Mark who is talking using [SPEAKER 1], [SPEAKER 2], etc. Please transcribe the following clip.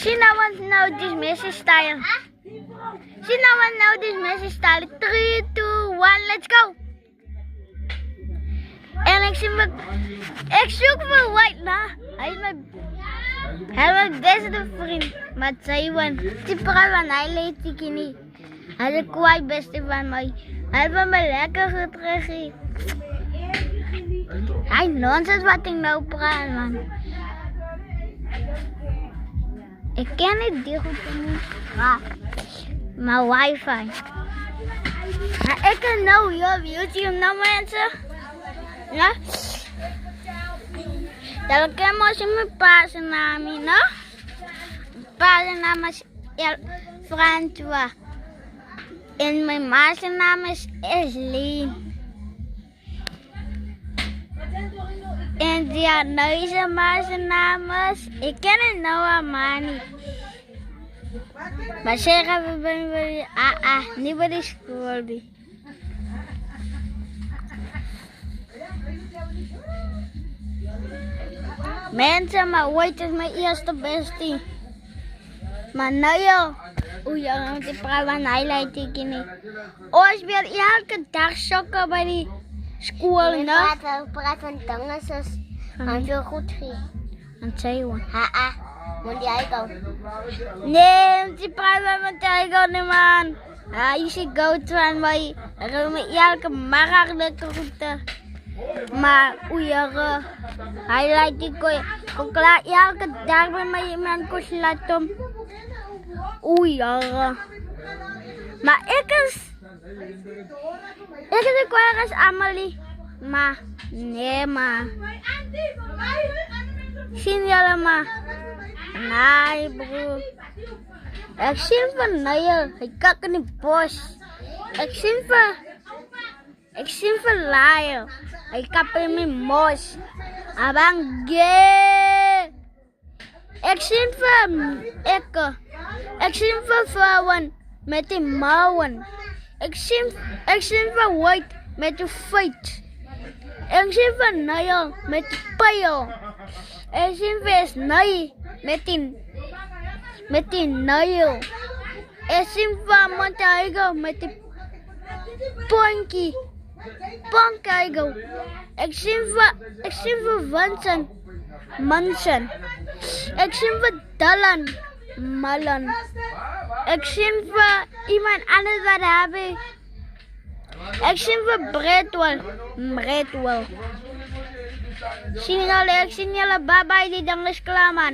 [SPEAKER 1] She now wants to know this Messi style. She now wants to know this Messi style. 3, 2, 1, let's go. En ik zoek voor White na. Hij is mijn beste vriend. Maar zij won. Die vrouw hij leed ik niet. Hij is een kwaai beste van mij. Hij heeft me lekker goed gegeven. Hij nonsens wat ik nou praat, man. Ik ken niet die goed niet. Maar wifi. Maar ik kan nou op YouTube nou mensen. Ja? Dan kan je mijn paasnaam, no? Paasnaam is François. En mijn maasnaam is Eslien. En die neuze maasnaam is, ik ken het nou maar niet. Maar zeggen we ben niet bij de school. Mensen, maar ooit is mijn eerste bestie. Maar nou joh, moet ik praten van highlight ik niet. Oh, ik speel elke dag sokken bij die school, no?
[SPEAKER 2] Praat van tangen, zus. Gaan zo goed gaan.
[SPEAKER 1] Aan zeeuwen.
[SPEAKER 2] Moet jij gaan?
[SPEAKER 1] Nee, die praten van Tiger niet, man. Je ziet goud van mij. Ik heb me elke morgen lekker goed. Maar oeieren, highlight ik ook elke dag bij mij iemand kost laten. Oeieren. Maar ik is kwaad als Amelie. Maar nee, maar. Zien jullie maar? Nee, broer. Ik zie van Niel, hij kijkt in het bos. Ik zie van Lyle. Hij kapt in mijn mos. Abang gay. Ik zie van vrouwen met die mouwen. Ik zie van white met de fight. Ik zie van Niel met de pijl. Ik zie van Snij met die Niel. Ik zie van Montaigo met de Ponky. Pankaigo. Ik zie van Vincent. Manson. Ik zie van Dylan. Malon. Ik zie van iemand anders wat hebben. Ik zie van Bretwell. Ik zie jullie, bye bye, die ding is klaar, man.